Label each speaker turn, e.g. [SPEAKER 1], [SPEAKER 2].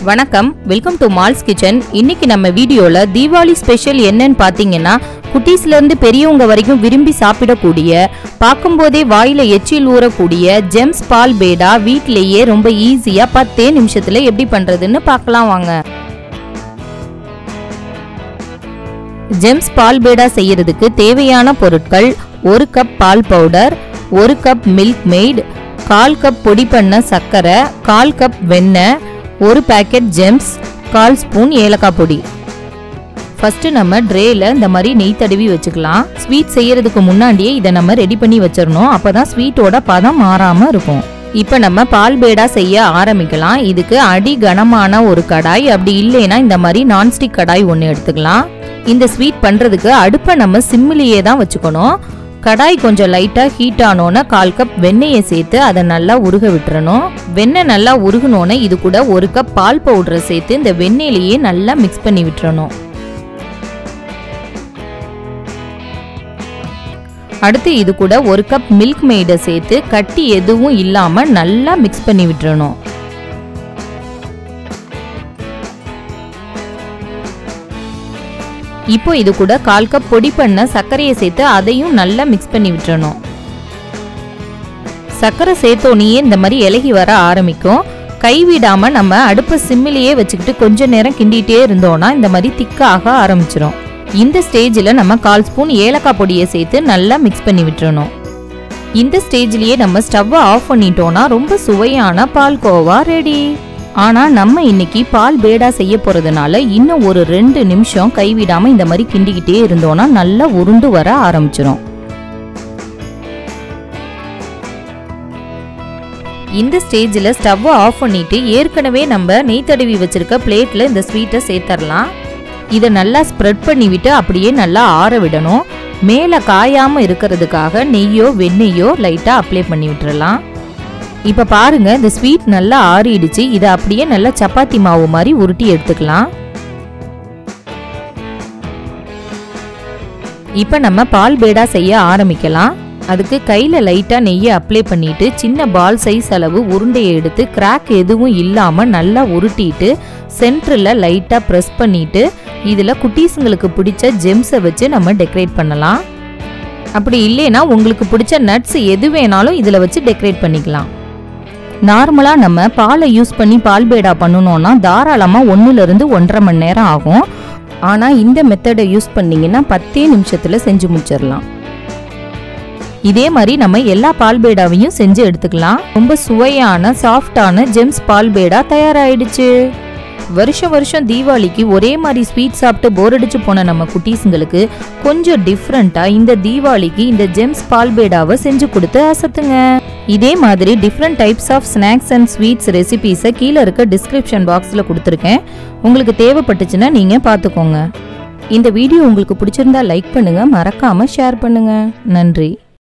[SPEAKER 1] வணக்கம், welcome to malls kitchen. இன்னைக்கு நம்ம வீடியோல தீபாவளி ஸ்பெஷல் என்னன்னு பாத்தீங்கன்னா, குட்டீஸ்ல இருந்து பெரியவங்க வரைக்கும் விரும்பி சாப்பிடக்கூடிய, பார்க்கும்போதே வாயில எச்சில் ஊறக்கூடிய ஜெம்ஸ் பால் பேடா வீட்டிலேயே ரொம்ப ஈஸியா 10 நிமிஷத்துல எப்படி பண்றதுன்னு பார்க்கலாம் வாங்க. ஜெம்ஸ் பால் பேடா செய்யறதுக்கு தேவையான பொருட்கள்: 1 கப் பால் powder, 1 cup Milkmaid, 1/4 cup பொடி பண்ண சர்க்கரை, 1/4 கப் வெண்ணெய், 1 பேக்கெட் ஜெம்ஸ், 1/4 ஸ்பூன் ஏலக்காய் பொடி. ஃபர்ஸ்ட் நம்ம ட்ரேல இந்த மாதிரி நெய் தடவி வச்சுக்கலாம். ஸ்வீட் செய்யறதுக்கு முன்னாடியே இதை நம்ம ரெடி பண்ணி வச்சிடணும். அப்பதான் ஸ்வீட்டோட பதம் மாறாம இருக்கும். இப்போ நம்ம பால் பேடா செய்ய ஆரம்பிக்கலாம். இதுக்கு அடி கனமான ஒரு கடாய், அப்படி இல்லைன்னா இந்த மாதிரி நான்ஸ்டிக் கடாய் ஒன்று எடுத்துக்கலாம். இந்த ஸ்வீட் பண்றதுக்கு அடுப்பை நம்ம சிம்மிலேயே தான் வச்சுக்கணும். கடாய் கொஞ்சம் லைட்டா ஹீட் ஆனோன்னு 1/4 கப் வெண்ணெயை சேர்த்து அதை நல்லா உருக விட்டுறணும். வெண்ணெய் நல்லா உருகணுன்னு இது கூட 1 கப் பால் பவுடரை சேர்த்து இந்த வெண்ணெயிலேயே நல்லா மிக்ஸ் பண்ணி விட்டுறணும். அடுத்து இது கூட 1 கப் மில்க் மேடை சேர்த்து கட்டி எதுவும் இல்லாம நல்லா மிக்ஸ் பண்ணி விட்டுறணும். இப்போ இது கூட 1/4 கப் பொடி பண்ண சர்க்கரையை சேர்த்து அதையும் நல்லா மிக்ஸ் பண்ணி விட்டுறணும். சர்க்கரை சேர்த்தோன்னே இந்த மாதிரி இலகி வர ஆரம்பிக்கும். கைவிடாம நம்ம அடுப்பை சிம்மிலேயே வச்சுக்கிட்டு கொஞ்ச நேரம் கிண்டிகிட்டே இருந்தோம்னா இந்த மாதிரி திக்காக ஆரம்பிச்சிடும். இந்த ஸ்டேஜில் நம்ம 1/4 ஸ்பூன் ஏலக்காய் பொடியை சேர்த்து நல்லா மிக்ஸ் பண்ணி விட்டுறணும். இந்த ஸ்டேஜ்லேயே நம்ம ஸ்டவ்வை ஆஃப் பண்ணிட்டோம்னா ரொம்ப சுவையான பால்கோவா ரெடி. ஆனால் நம்ம இன்னைக்கு பால் பேடா செய்ய போகிறதுனால இன்னும் ஒரு 2 நிமிஷம் கைவிடாமல் இந்த மாதிரி கிண்டிக்கிட்டே இருந்தோம்னா நல்லா உருண்டு வர ஆரம்பிச்சிடும். இந்த ஸ்டேஜில் ஸ்டவ்வை ஆஃப் பண்ணிட்டு ஏற்கனவே நம்ம நெய் தடவி வச்சிருக்க பிளேட்டில் இந்த ஸ்வீட்டை சேர்த்துடலாம். இதை நல்லா ஸ்ப்ரெட் பண்ணிவிட்டு அப்படியே நல்லா ஆற விடணும். மேலே காயாமல் இருக்கிறதுக்காக நெய்யோ வெண்ணெய்யோ லைட்டாக அப்ளை பண்ணி விட்டுறலாம். இப்போ பாருங்க, இந்த ஸ்வீட் நல்லா ஆறிடுச்சு. இதை அப்படியே நல்லா சப்பாத்தி மாவு மாதிரி உருட்டி எடுத்துக்கலாம். இப்போ நம்ம பால் பேடா செய்ய ஆரம்பிக்கலாம். அதுக்கு கையில் லைட்டாக நெய்யை அப்ளை பண்ணிட்டு சின்ன பால் சைஸ் அளவு உருண்டையை எடுத்து கிராக் எதுவும் இல்லாமல் நல்லா உருட்டிட்டு சென்டரில் லைட்டாக ப்ரெஸ் பண்ணிட்டு இதில் குட்டீஸுங்களுக்கு பிடிச்ச ஜெம்ஸை வச்சு நம்ம டெக்கரேட் பண்ணலாம். அப்படி இல்லைன்னா உங்களுக்கு பிடிச்ச நட்ஸ் எது வேணாலும் இதில் வச்சு டெக்கரேட் பண்ணிக்கலாம். நார்மலாக நம்ம பாலை யூஸ் பண்ணி பால் பேடா பண்ணணும்னா தாராளமாக 1 to 1.5 மணி நேரம் ஆகும். ஆனால் இந்த மெத்தடை யூஸ் பண்ணிங்கன்னா 10 நிமிஷத்தில் செஞ்சு முடிச்சிடலாம். இதே மாதிரி நம்ம எல்லா பால் பேடாவையும் செஞ்சு எடுத்துக்கலாம். ரொம்ப சுவையான சாஃப்டான ஜெம்ஸ் பால் பேடா தயாராகிடுச்சு. வருஷம் தீபாவளிக்கு ஒரே மாதிரி ஸ்வீட் சாப்பிட்டு போர் அடிச்சு போன நம்ம குட்டீஸுங்களுக்கு கொஞ்சம் டிஃப்ரெண்ட்டாக இந்த தீபாவளிக்கு இந்த ஜெம்ஸ் பால் பேடாவை செஞ்சு கொடுத்து அசத்துங்க. இதே மாதிரி different types of snacks and sweets ரெசிபீஸை கீழே இருக்க டிஸ்கிரிப்ஷன் பாக்ஸில் கொடுத்துருக்கேன். உங்களுக்கு தேவைப்பட்டுச்சுன்னா நீங்கள் பார்த்துக்கோங்க. இந்த வீடியோ உங்களுக்கு பிடிச்சிருந்தா லைக் பண்ணுங்கள், மறக்காமல் ஷேர் பண்ணுங்கள். நன்றி.